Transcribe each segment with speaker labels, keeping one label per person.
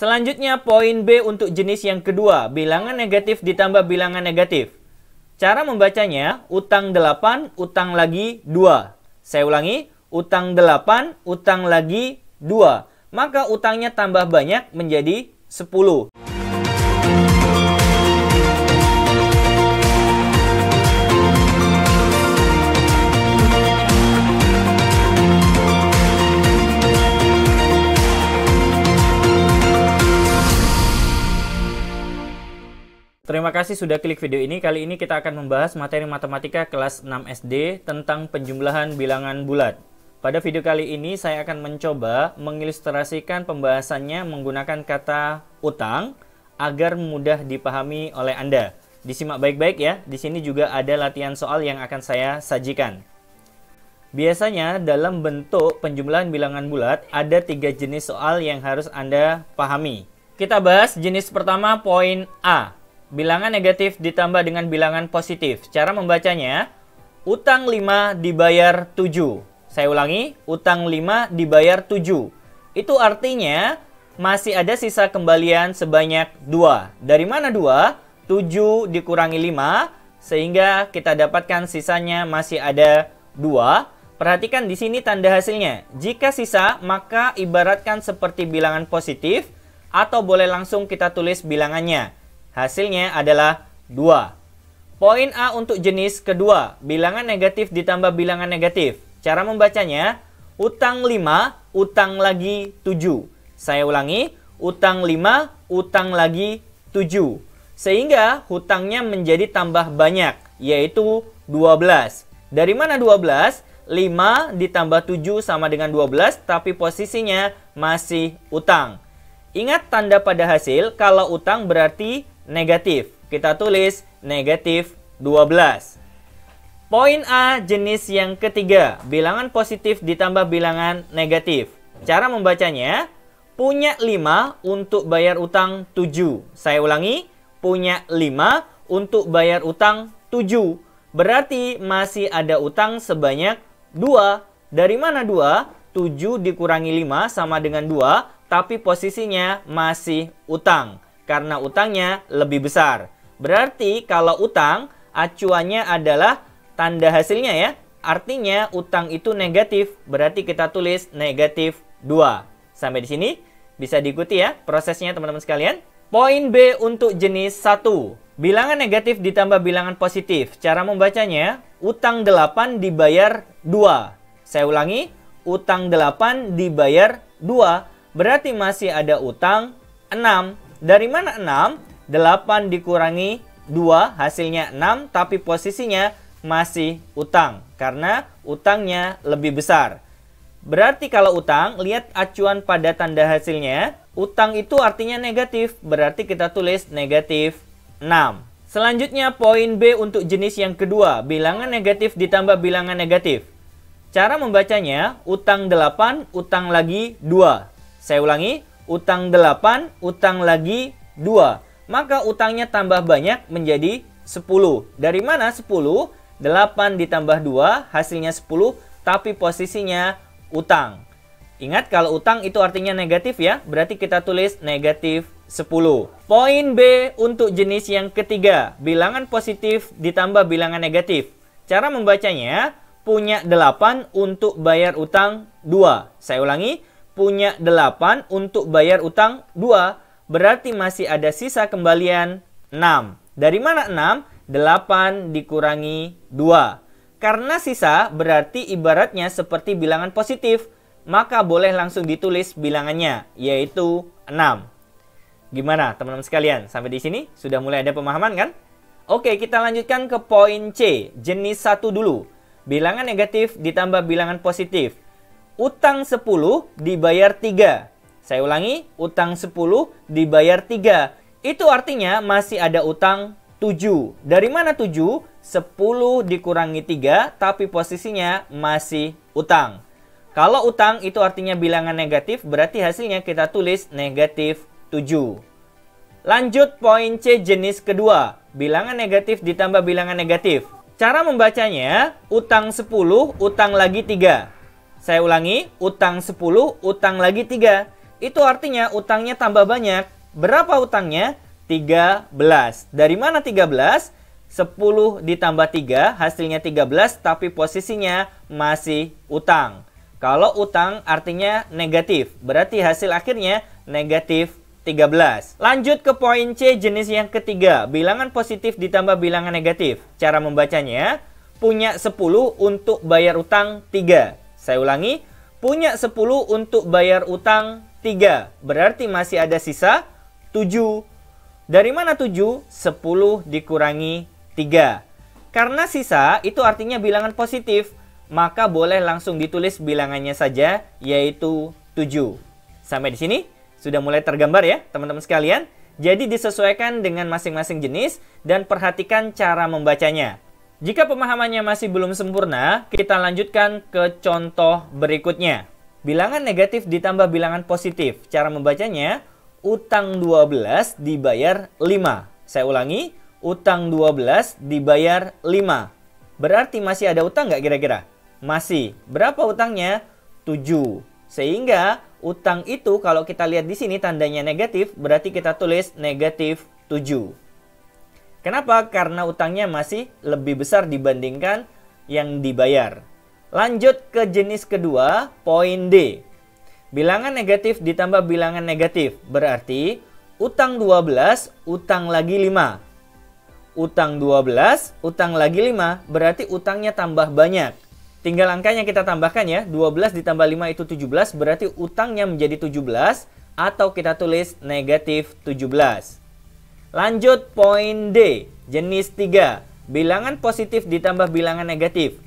Speaker 1: Selanjutnya poin B untuk jenis yang kedua, bilangan negatif ditambah bilangan negatif. Cara membacanya, utang 8, utang lagi 2. Saya ulangi, utang 8, utang lagi 2. Maka utangnya tambah banyak menjadi 10. Terima kasih sudah klik video ini. Kali ini kita akan membahas materi matematika kelas 6 SD tentang penjumlahan bilangan bulat. Pada video kali ini saya akan mencoba mengilustrasikan pembahasannya menggunakan kata utang agar mudah dipahami oleh Anda. Disimak baik-baik ya. Di sini juga ada latihan soal yang akan saya sajikan. Biasanya dalam bentuk penjumlahan bilangan bulat ada 3 jenis soal yang harus Anda pahami. Kita bahas jenis pertama, poin A. Bilangan negatif ditambah dengan bilangan positif. Cara membacanya, utang 5 dibayar 7. Saya ulangi, utang 5 dibayar 7. Itu artinya masih ada sisa kembalian sebanyak 2. Dari mana 2? 7 dikurangi 5, sehingga kita dapatkan sisanya masih ada 2. Perhatikan di sini tanda hasilnya. Jika sisa, maka ibaratkan seperti bilangan positif, atau boleh langsung kita tulis bilangannya. Hasilnya adalah 2. Poin A untuk jenis kedua, bilangan negatif ditambah bilangan negatif. Cara membacanya, utang 5, utang lagi 7. Saya ulangi, utang 5, utang lagi 7. Sehingga hutangnya menjadi tambah banyak, yaitu 12. Dari mana 12? 5 ditambah 7 sama dengan 12, tapi posisinya masih utang. Ingat tanda pada hasil, kalau utang berarti negatif. Kita tulis negatif 12. Poin A jenis yang ketiga, bilangan positif ditambah bilangan negatif. Cara membacanya, punya 5 untuk bayar utang 7. Saya ulangi, punya 5 untuk bayar utang 7. Berarti masih ada utang sebanyak 2. Dari mana 2? 7 dikurangi 5 sama dengan 2, tapi posisinya masih utang. Karena utangnya lebih besar. Berarti kalau utang, acuannya adalah tanda hasilnya ya. Artinya utang itu negatif, berarti kita tulis negatif 2. Sampai di sini bisa diikuti ya prosesnya teman-teman sekalian. Poin B untuk jenis 1. Bilangan negatif ditambah bilangan positif. Cara membacanya, utang 8 dibayar 2. Saya ulangi, utang 8 dibayar 2. Berarti masih ada utang 6. Dari mana 6? 8 dikurangi 2, hasilnya 6, tapi posisinya masih utang. Karena utangnya lebih besar. Berarti kalau utang, lihat acuan pada tanda hasilnya. Utang itu artinya negatif, berarti kita tulis negatif 6. Selanjutnya poin B untuk jenis yang kedua, bilangan negatif ditambah bilangan negatif. Cara membacanya, utang 8, utang lagi 2. Saya ulangi, utang 8, utang lagi 2. Maka utangnya tambah banyak menjadi 10. Dari mana 10? 8 ditambah 2, hasilnya 10, tapi posisinya utang. Ingat kalau utang itu artinya negatif ya, berarti kita tulis negatif 10. Poin B untuk jenis yang ketiga, bilangan positif ditambah bilangan negatif. Cara membacanya, punya 8 untuk bayar utang 2. Saya ulangi, punya 8 untuk bayar utang 2. Berarti masih ada sisa kembalian 6. Dari mana 6? 8 dikurangi 2. Karena sisa berarti ibaratnya seperti bilangan positif. Maka boleh langsung ditulis bilangannya, yaitu 6. Gimana teman-teman sekalian? Sampai di sini sudah mulai ada pemahaman kan? Oke, kita lanjutkan ke poin C, jenis 1 dulu. Bilangan negatif ditambah bilangan positif. Utang 10 dibayar 3. Saya ulangi, utang 10 dibayar 3. Itu artinya masih ada utang 7. Dari mana 7? 10 dikurangi 3, tapi posisinya masih utang. Kalau utang itu artinya bilangan negatif, berarti hasilnya kita tulis negatif 7. Lanjut poin C jenis kedua, bilangan negatif ditambah bilangan negatif. Cara membacanya, utang 10, utang lagi 3. Saya ulangi, utang 10, utang lagi 3. itu artinya utangnya tambah banyak. Berapa utangnya? 13. Dari mana 13? 10 ditambah 3, hasilnya 13, tapi posisinya masih utang. Kalau utang artinya negatif, berarti hasil akhirnya negatif 13. Lanjut ke poin C, jenis yang ketiga, bilangan positif ditambah bilangan negatif. Cara membacanya, punya 10 untuk bayar utang 3. Saya ulangi, punya 10 untuk bayar utang 3. Berarti masih ada sisa 7. Dari mana 7? 10 dikurangi 3. Karena sisa itu artinya bilangan positif, maka boleh langsung ditulis bilangannya saja, yaitu 7. Sampai di sini sudah mulai tergambar ya teman-teman sekalian. Jadi disesuaikan dengan masing-masing jenis dan perhatikan cara membacanya. Jika pemahamannya masih belum sempurna, kita lanjutkan ke contoh berikutnya. Bilangan negatif ditambah bilangan positif. Cara membacanya, utang 12 dibayar 5. Saya ulangi, utang 12 dibayar 5. Berarti masih ada utang nggak kira-kira? Masih. Berapa utangnya? 7. Sehingga utang itu kalau kita lihat di sini tandanya negatif, berarti kita tulis negatif 7. Kenapa? Karena utangnya masih lebih besar dibandingkan yang dibayar. Lanjut ke jenis kedua, poin D. Bilangan negatif ditambah bilangan negatif. Berarti utang 12, utang lagi 5. Utang 12, utang lagi 5, berarti utangnya tambah banyak. Tinggal angkanya kita tambahkan ya, 12 ditambah 5 itu 17, berarti utangnya menjadi 17, atau kita tulis negatif 17. Lanjut poin D, jenis 3, bilangan positif ditambah bilangan negatif.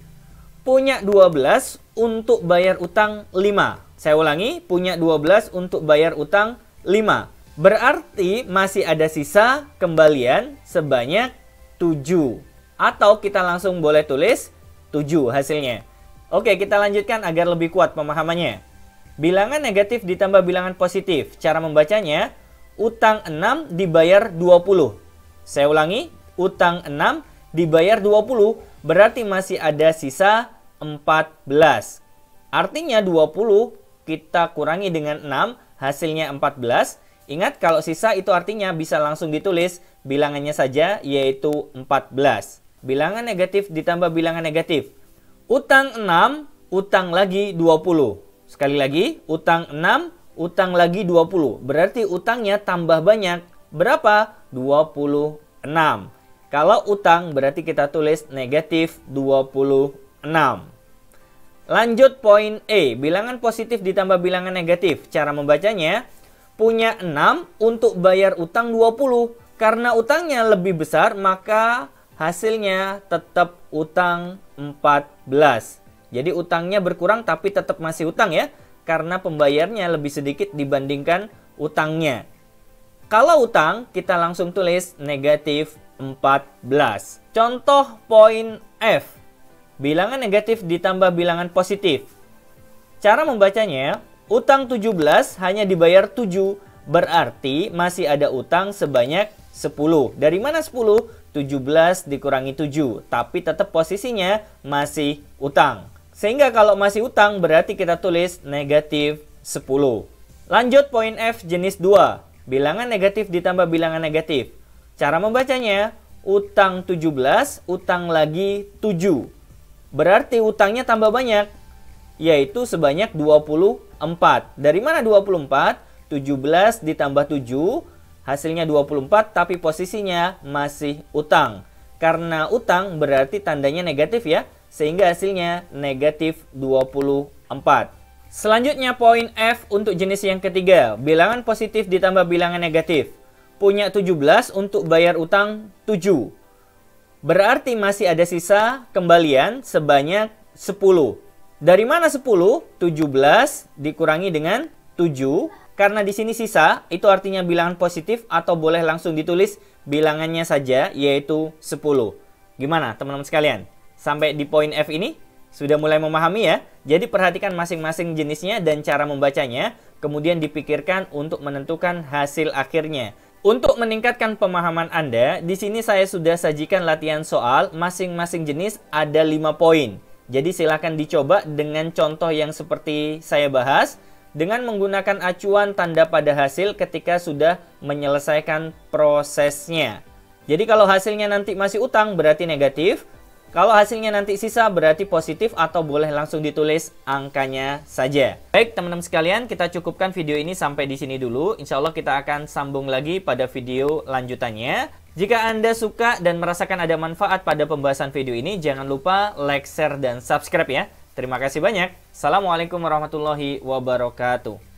Speaker 1: Punya 12 untuk bayar utang 5. Saya ulangi, punya 12 untuk bayar utang 5. Berarti masih ada sisa kembalian sebanyak 7. Atau kita langsung boleh tulis 7 hasilnya. Oke, kita lanjutkan agar lebih kuat pemahamannya. Bilangan negatif ditambah bilangan positif. Cara membacanya, utang 6 dibayar 20. Saya ulangi, utang 6 dibayar 20. Berarti masih ada sisa 14. Artinya 20 kita kurangi dengan 6, hasilnya 14. Ingat, kalau sisa itu artinya bisa langsung ditulis bilangannya saja, yaitu 14. Bilangan negatif ditambah bilangan negatif. Utang 6, utang lagi 20. Sekali lagi, utang 6, utang lagi 20. Berarti utangnya tambah banyak. Berapa? 26. Kalau utang berarti kita tulis negatif 26. Lanjut poin E, bilangan positif ditambah bilangan negatif. Cara membacanya, punya 6 untuk bayar utang 20. Karena utangnya lebih besar, maka hasilnya tetap utang 14. Jadi utangnya berkurang tapi tetap masih utang ya, karena pembayarnya lebih sedikit dibandingkan utangnya. Kalau utang, kita langsung tulis negatif 14. Contoh poin F, bilangan negatif ditambah bilangan positif. Cara membacanya, utang 17 hanya dibayar 7, berarti masih ada utang sebanyak 10. Dari mana 10? 17 dikurangi 7, tapi tetap posisinya masih utang. Sehingga kalau masih utang berarti kita tulis negatif 10. Lanjut poin F jenis 2, bilangan negatif ditambah bilangan negatif. Cara membacanya, utang 17, utang lagi 7. Berarti utangnya tambah banyak, yaitu sebanyak 24. Dari mana 24? 17 ditambah 7, hasilnya 24, tapi posisinya masih utang. Karena utang berarti tandanya negatif ya, sehingga hasilnya negatif 24. Selanjutnya poin F untuk jenis yang ketiga, bilangan positif ditambah bilangan negatif. Punya 17 untuk bayar utang 7. Berarti masih ada sisa kembalian sebanyak 10. Dari mana 10? 17 dikurangi dengan 7. Karena di sini sisa, itu artinya bilangan positif atau boleh langsung ditulis bilangannya saja, yaitu 10. Gimana teman-teman sekalian? Sampai di poin F ini sudah mulai memahami ya? Jadi perhatikan masing-masing jenisnya dan cara membacanya, kemudian dipikirkan untuk menentukan hasil akhirnya. Untuk meningkatkan pemahaman Anda, di sini saya sudah sajikan latihan soal, masing-masing jenis ada 5 poin. Jadi silakan dicoba dengan contoh yang seperti saya bahas, dengan menggunakan acuan tanda pada hasil ketika sudah menyelesaikan prosesnya. Jadi kalau hasilnya nanti masih utang berarti negatif. Kalau hasilnya nanti sisa berarti positif atau boleh langsung ditulis angkanya saja. Baik teman-teman sekalian, kita cukupkan video ini sampai di sini dulu. Insya Allah kita akan sambung lagi pada video lanjutannya. Jika Anda suka dan merasakan ada manfaat pada pembahasan video ini, jangan lupa like, share, dan subscribe ya. Terima kasih banyak. Assalamualaikum warahmatullahi wabarakatuh.